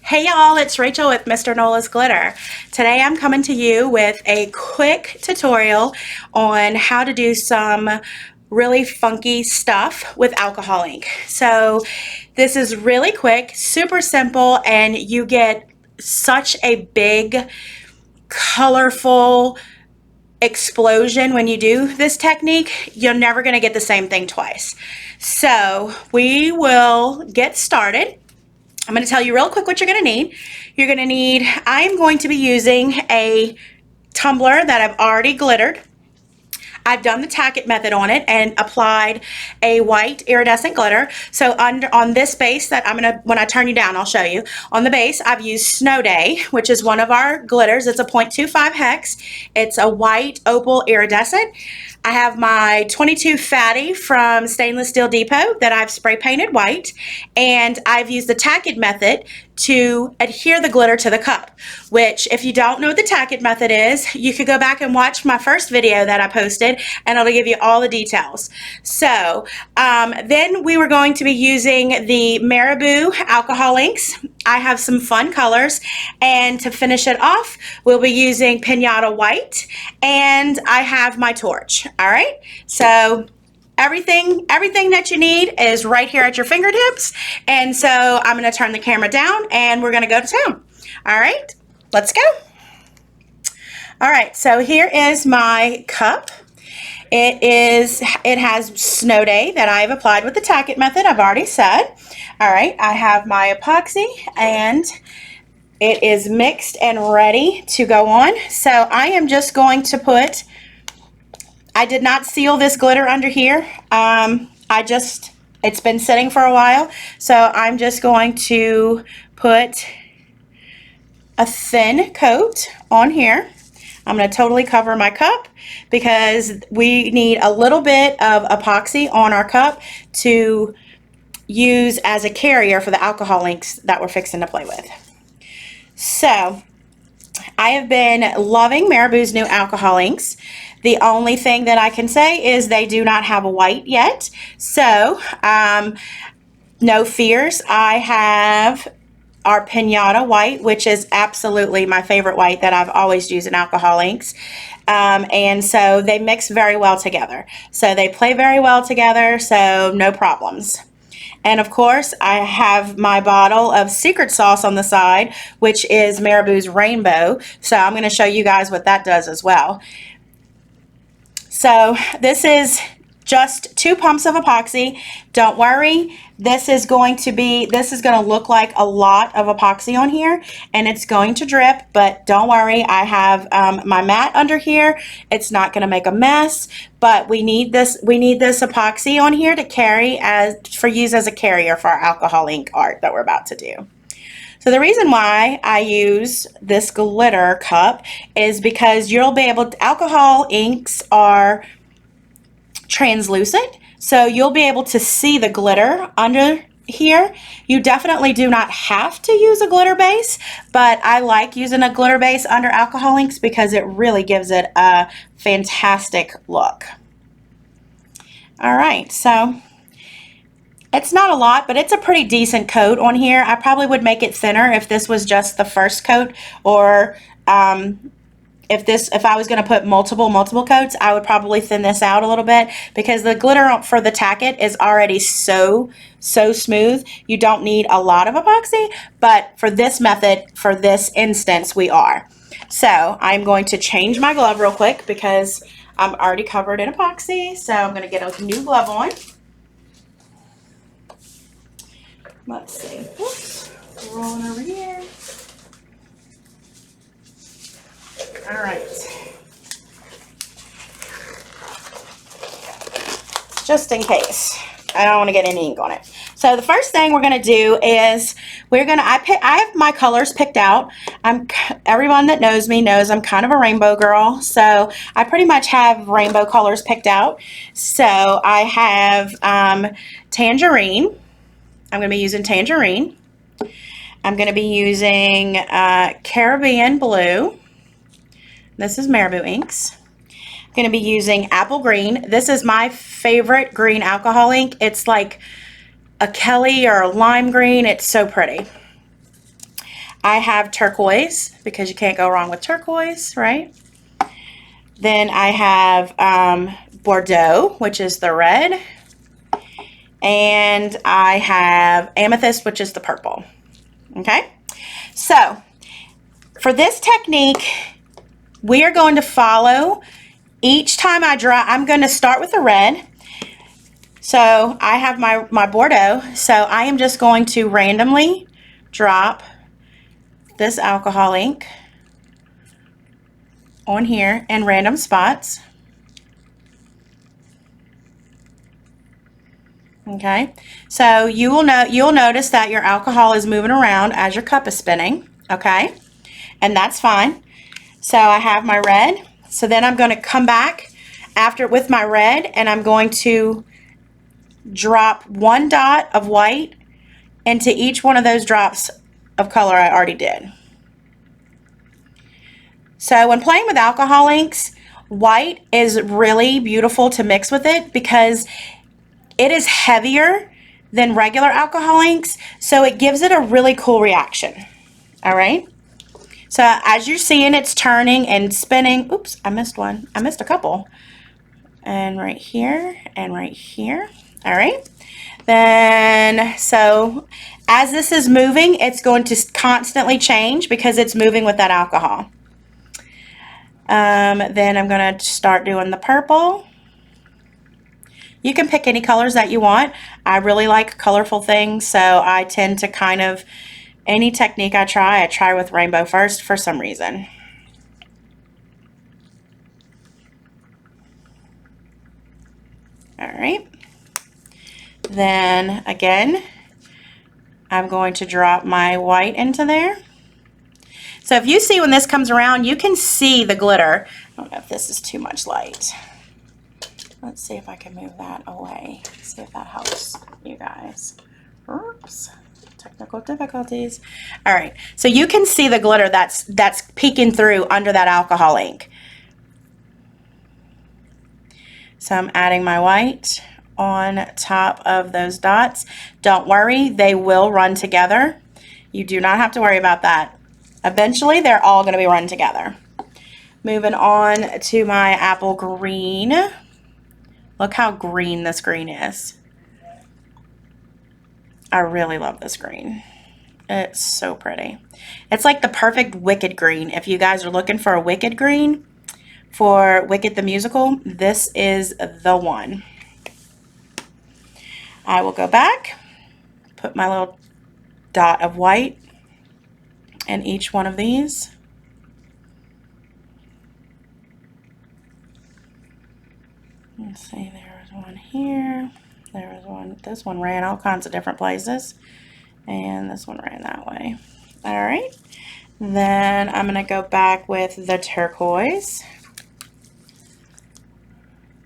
Hey y'all, it's Rachel with Mr. Nola's Glitter. Today I'm coming to you with a quick tutorial on how to do some really funky stuff with alcohol ink. So this is really quick, super simple, and you get such a big, colorful explosion when you do this technique. You're never going to get the same thing twice. So we will get started. I'm going to tell you real quick what you're going to need. I am going to be using a tumbler that I've already glittered. I've done the Tack-It method on it and applied a white iridescent glitter. So on this base that when I turn you down, I'll show you. On the base, I've used Snow Day, which is one of our glitters. It's a 0.25 hex. It's a white opal iridescent. I have my 22 Fatty from Stainless Steel Depot that I've spray painted white, and I've used the Tack-It method to adhere the glitter to the cup, which if you don't know what the Tack-It method is, you could go back and watch my first video that I posted and it'll give you all the details. So then we were going to be using the Marabou alcohol inks. I have some fun colors, and to finish it off, we'll be using Pinata White, and I have my torch. All right, so everything that you need is right here at your fingertips, and so I'm going to turn the camera down and we're going to go to town. All right, let's go. All right, so here is my cup. It has Snow Day that I've applied with the Tack-It method, I've already said. All right, I have my epoxy and it is mixed and ready to go on. So I am just going to put, I did not seal this glitter under here. It's been sitting for a while. So I'm just going to put a thin coat on here. I'm going to totally cover my cup because we need a little bit of epoxy on our cup to use as a carrier for the alcohol inks that we're fixing to play with. So I have been loving Marabou's new alcohol inks. The only thing that I can say is they do not have a white yet. So no fears. I have our Pinata White, which is absolutely my favorite white that I've always used in alcohol inks. And so they mix very well together. So they play very well together, so no problems. And of course, I have my bottle of secret sauce on the side, which is Marabou's Rainbow. So I'm going to show you guys what that does as well. So this is just 2 pumps of epoxy. Don't worry, this is going to look like a lot of epoxy on here, and it's going to drip, but don't worry, I have my mat under here. It's not going to make a mess, but we need this epoxy on here to carry for use as a carrier for our alcohol ink art that we're about to do. So the reason why I use this glitter cup is because alcohol inks are translucent, so you'll be able to see the glitter under here. You definitely do not have to use a glitter base, but I like using a glitter base under alcohol inks because it really gives it a fantastic look. All right, so it's not a lot, but it's a pretty decent coat on here. I probably would make it thinner if this was just the first coat, or if I was going to put multiple coats, I would probably thin this out a little bit because the glitter for the Tack-It is already so smooth. You don't need a lot of epoxy, but for this method, for this instance, we are. So I'm going to change my glove real quick because I'm already covered in epoxy. So I'm going to get a new glove on. Let's see. Oops. Rolling over here. All right, just in case I don't want to get any ink on it. So the first thing we're going to do is I have my colors picked out. Everyone that knows me knows I'm kind of a rainbow girl, so I pretty much have rainbow colors picked out. So I have Tangerine. I'm going to be using Tangerine. I'm going to be using Caribbean Blue. This is Marabou inks. I'm going to be using Apple Green. This is my favorite green alcohol ink. It's like a Kelly or a lime green. It's so pretty. I have turquoise because you can't go wrong with turquoise, right? Then I have Bordeaux, which is the red. And I have amethyst, which is the purple. Okay? So, for this technique, we are going to follow each time I draw. I'm going to start with the red. So, I have my Bordeaux. So, I am just going to randomly drop this alcohol ink on here in random spots. Okay, so you'll notice that your alcohol is moving around as your cup is spinning. Okay, and that's fine. So I have my red. So then I'm going to come back after with my red, and I'm going to drop one dot of white into each one of those drops of color I already did. So when playing with alcohol inks, white is really beautiful to mix with it because it is heavier than regular alcohol inks, so it gives it a really cool reaction. All right. So as you're seeing, it's turning and spinning. Oops, I missed one. I missed a couple. And right here and right here. All right. Then, so as this is moving, it's going to constantly change because it's moving with that alcohol. Then I'm going to start doing the purple. You can pick any colors that you want. I really like colorful things, so I tend to kind of, any technique I try with rainbow first for some reason. All right. Then again, I'm going to drop my white into there. So if you see when this comes around, you can see the glitter. I don't know if this is too much light. Let's see if I can move that away. See if that helps you guys. Oops, technical difficulties. All right, so you can see the glitter that's peeking through under that alcohol ink. So I'm adding my white on top of those dots. Don't worry, they will run together. You do not have to worry about that. Eventually, they're all going to be run together. Moving on to my apple green. Look how green this green is. I really love this green. It's so pretty. It's like the perfect Wicked green. If you guys are looking for a Wicked green for Wicked the musical, this is the one. I will go back, put my little dot of white in each one of these. Let's see, there was one here. There was one, this one ran all kinds of different places. And this one ran that way. All right. Then I'm going to go back with the turquoise.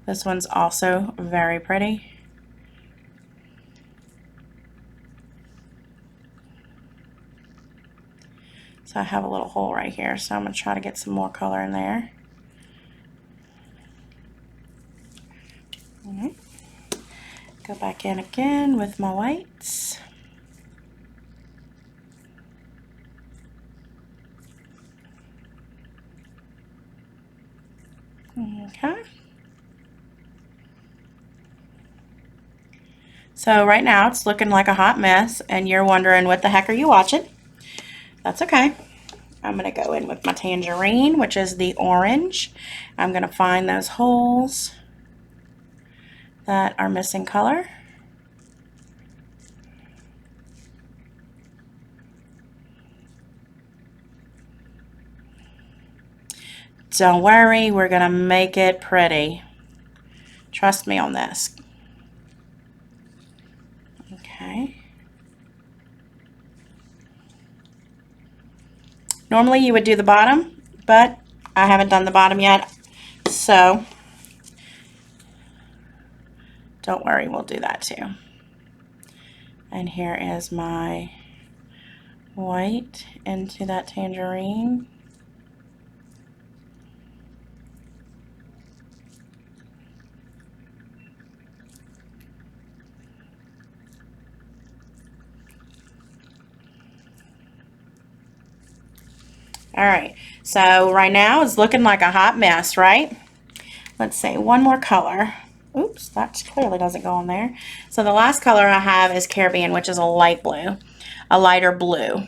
This one's also very pretty. So I have a little hole right here, so I'm going to try to get some more color in there. All right. Go back in again with my whites. Okay. So right now it's looking like a hot mess and you're wondering what the heck are you watching? That's okay. I'm going to go in with my tangerine, which is the orange. I'm going to find those holes that are missing color. Don't worry, we're going to make it pretty. Trust me on this. Okay. Normally you would do the bottom, but I haven't done the bottom yet, so don't worry, we'll do that too. And here is my white into that tangerine. All right, so right now it's looking like a hot mess, right? Let's see, one more color. Oops, that clearly doesn't go on there. So the last color I have is Caribbean, which is a light blue, a lighter blue.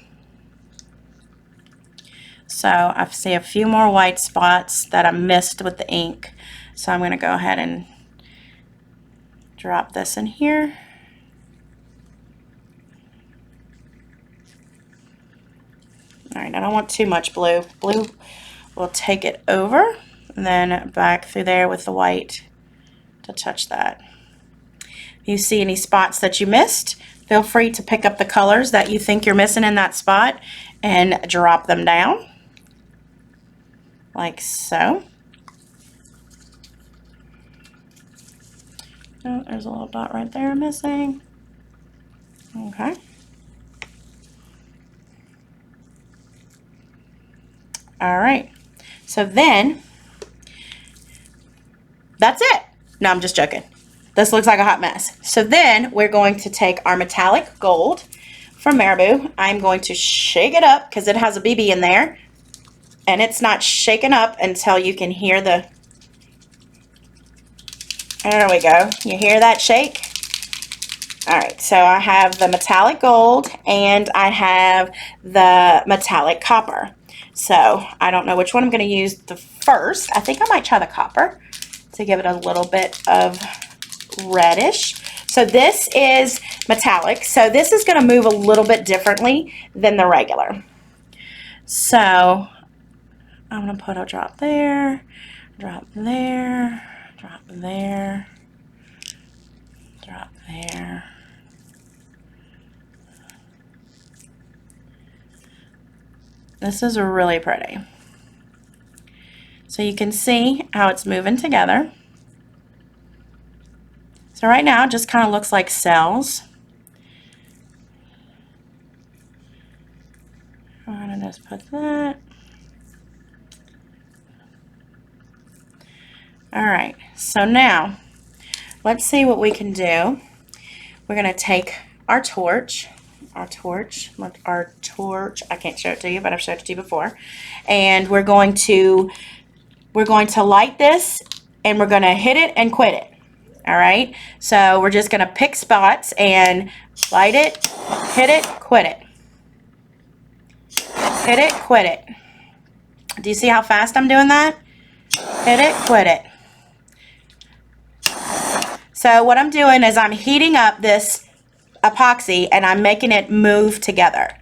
So I see a few more white spots that I missed with the ink. So I'm going to go ahead and drop this in here. All right, I don't want too much blue. Blue will take it over, and then back through there with the white to touch that. If you see any spots that you missed, feel free to pick up the colors that you think you're missing in that spot and drop them down, like so. Oh, there's a little dot right there missing. Okay. All right, so then that's it. No, I'm just joking. This looks like a hot mess. So then we're going to take our metallic gold from Marabou. I'm going to shake it up because it has a BB in there, and it's not shaken up until you can hear the, there we go. You hear that shake? All right, so I have the metallic gold and I have the metallic copper. So I don't know which one I'm going to use the first. I think I might try the copper to give it a little bit of reddish. So this is metallic. So this is going to move a little bit differently than the regular. So I'm going to put a drop there, drop there, drop there, drop there. This is really pretty. So you can see how it's moving together. So right now it just kind of looks like cells. I'm going to just put that. All right, so now let's see what we can do. We're going to take our torch, I can't show it to you, but I've showed it to you before. And we're going to light this, and we're going to hit it and quit it. All right, so we're just going to pick spots and light it, hit it, quit it. Hit it, quit it. Do you see how fast I'm doing that? Hit it, quit it. So what I'm doing is I'm heating up this epoxy and I'm making it move together.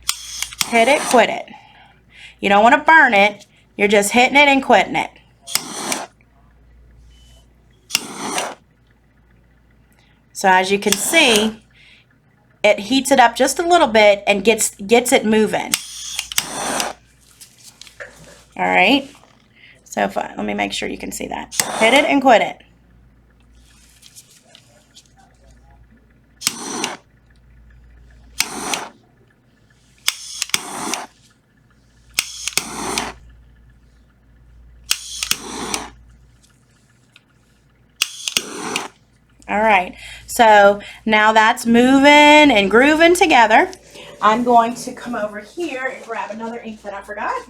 Hit it, quit it. You don't want to burn it. You're just hitting it and quitting it. So as you can see, it heats it up just a little bit and gets it moving. All right. So let me make sure you can see that. Hit it and quit it. All right, so now that's moving and grooving together. I'm going to come over here and grab another ink that I forgot.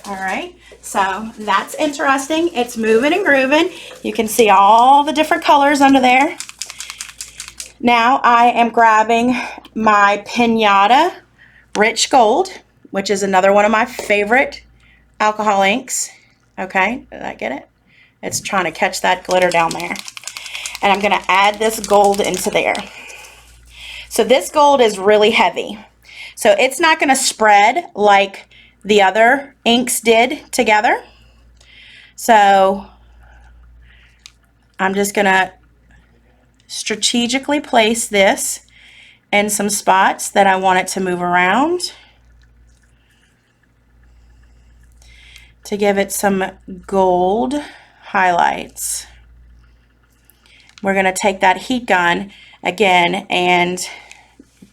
All right, so that's interesting. It's moving and grooving. You can see all the different colors under there. Now I am grabbing my Pinata Rich Gold, which is another one of my favorite alcohol inks. Okay, did I get it? It's trying to catch that glitter down there. And I'm going to add this gold into there. So this gold is really heavy. So it's not going to spread like the other inks did together. So I'm just going to strategically place this in some spots that I want it to move around to give it some gold highlights. We're going to take that heat gun again and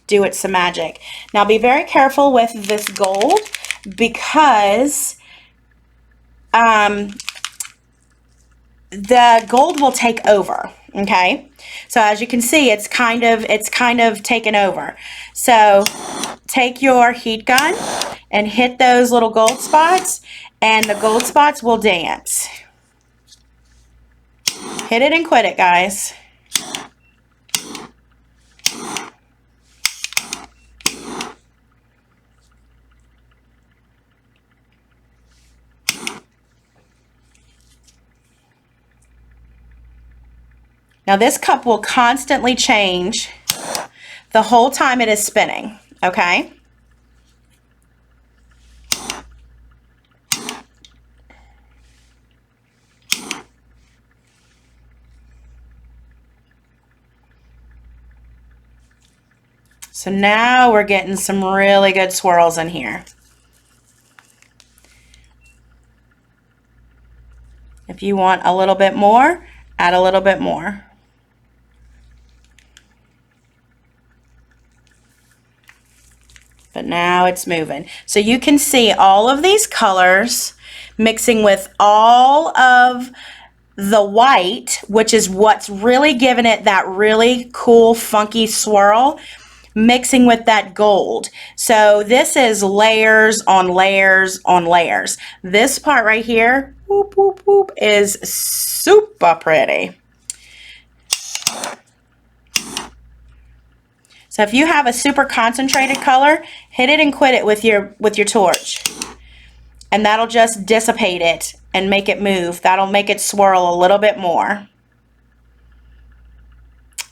do it some magic. Now be very careful with this gold because the gold will take over, Okay, so as you can see, it's kind of taken over. So take your heat gun and hit those little gold spots, and the gold spots will dance. Hit it and quit it, guys. Now this cup will constantly change the whole time it is spinning, okay? So now we're getting some really good swirls in here. If you want a little bit more, add a little bit more. But now it's moving. So you can see all of these colors mixing with all of the white, which is what's really giving it that really cool, funky swirl, mixing with that gold. So this is layers on layers on layers. This part right here, whoop, whoop, whoop, is super pretty. So if you have a super concentrated color, hit it and quit it with your torch. And that'll just dissipate it and make it move. That'll make it swirl a little bit more.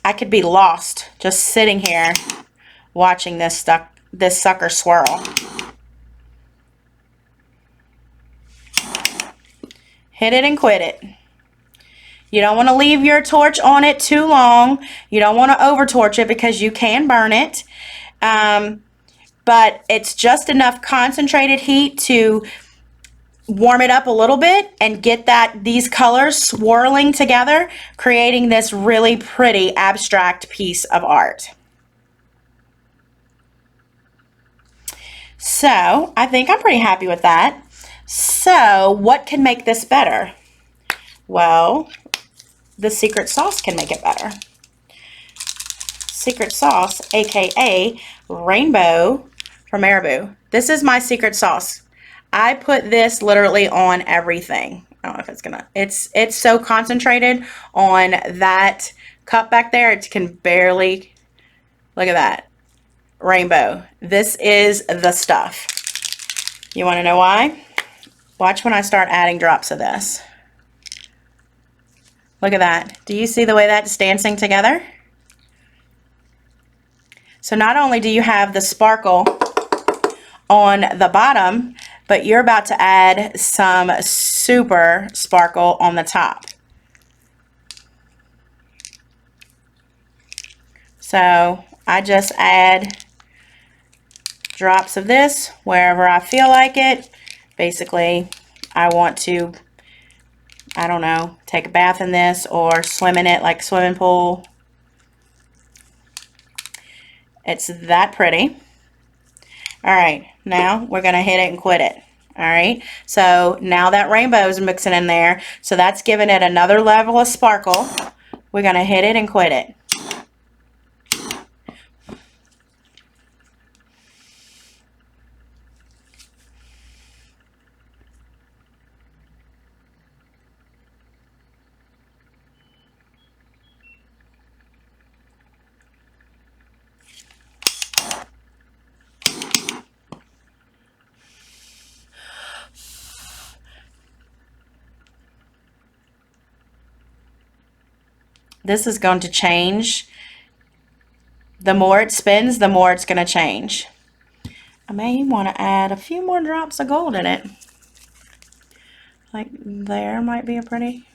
I could be lost just sitting here watching this sucker swirl. Hit it and quit it. You don't want to leave your torch on it too long. You don't want to over torch it because you can burn it. But it's just enough concentrated heat to warm it up a little bit and get these colors swirling together, creating this really pretty abstract piece of art. So I think I'm pretty happy with that. So what can make this better? Well, the secret sauce can make it better. Secret sauce, aka rainbow from Marabou. This is my secret sauce. I put this literally on everything. I don't know if it's gonna, it's so concentrated on that cup back there, it can barely, look at that, rainbow. This is the stuff. You wanna know why? Watch when I start adding drops of this. Look at that. Do you see the way that's dancing together? So not only do you have the sparkle on the bottom, but you're about to add some super sparkle on the top. So I just add drops of this wherever I feel like it. Basically, I want to, I don't know, take a bath in this or swim in it like a swimming pool. It's that pretty. All right, now we're gonna hit it and quit it. All right, so now that rainbow is mixing in there, so that's giving it another level of sparkle. We're gonna hit it and quit it. This is going to change. The more it spins, the more it's going to change. I may want to add a few more drops of gold in it. Like there might be a pretty.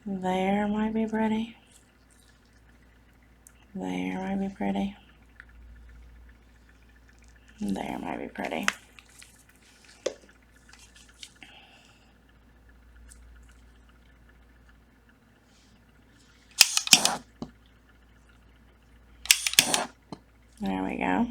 There might be pretty. There might be pretty. There might be pretty. There we go.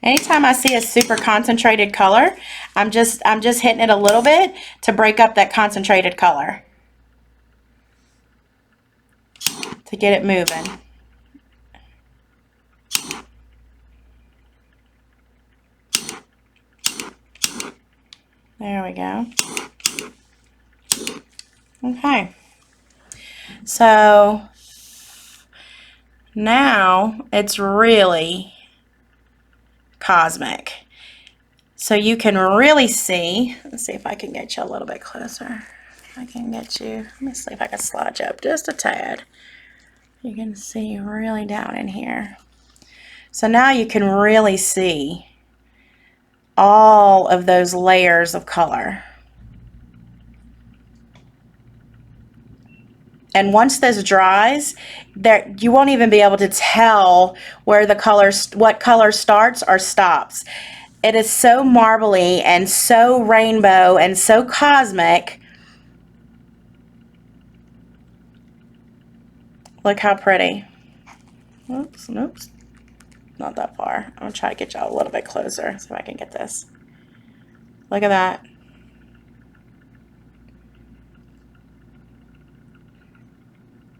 Anytime I see a super concentrated color, I'm just hitting it a little bit to break up that concentrated color, to get it moving. There we go. Okay. So now it's really cosmic. So you can really see, let's see if I can get you a little bit closer. If I can get you, let me see if I can slide you up just a tad. You can see really down in here. So now you can really see all of those layers of color. And once this dries, there you won't even be able to tell where the colors, what color starts or stops. It is so marbly and so rainbow and so cosmic. Look how pretty. Oops, oops. Not that far. I'm gonna try to get y'all a little bit closer so I can get this. Look at that.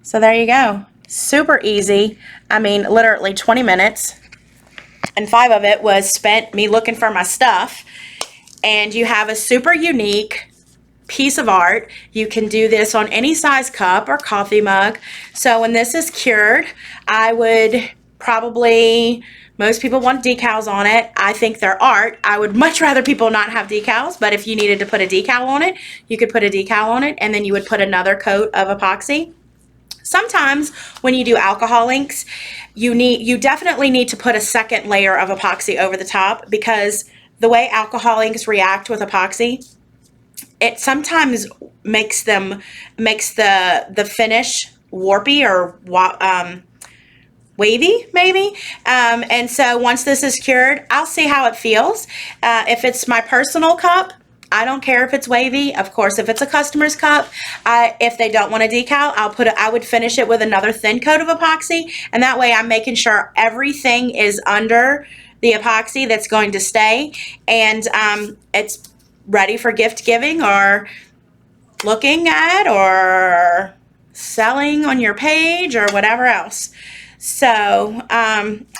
So there you go. Super easy. I mean, literally 20 minutes. And 5 of it was spent me looking for my stuff. And you have a super unique piece of art. You can do this on any size cup or coffee mug. So when this is cured, I would probably, most people want decals on it. I think they're art. I would much rather people not have decals, but if you needed to put a decal on it, you could put a decal on it, and then you would put another coat of epoxy. Sometimes when you do alcohol inks, you definitely need to put a second layer of epoxy over the top, because the way alcohol inks react with epoxy, it sometimes makes the finish warpy or wavy maybe. And so once this is cured, I'll see how it feels. If it's my personal cup, I don't care if it's wavy. Of course, if it's a customer's cup, if they don't want a decal, I would finish it with another thin coat of epoxy, and that way I'm making sure everything is under the epoxy that's going to stay, and it's ready for gift giving or looking at or selling on your page or whatever else. So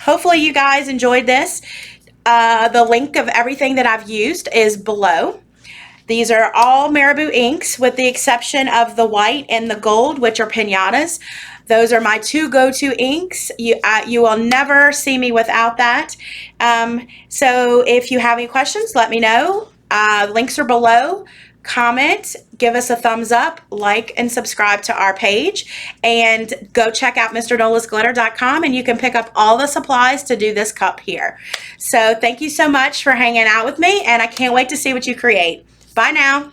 hopefully you guys enjoyed this. The link of everything that I've used is below. These are all Marabou inks with the exception of the white and the gold, which are pinatas. Those are my 2 go-to inks. You will never see me without that. So if you have any questions, let me know. Links are below. Comment, give us a thumbs up, like, and subscribe to our page, and go check out MrNolasGlitter.com, and you can pick up all the supplies to do this cup here. So thank you so much for hanging out with me, and I can't wait to see what you create. Bye now.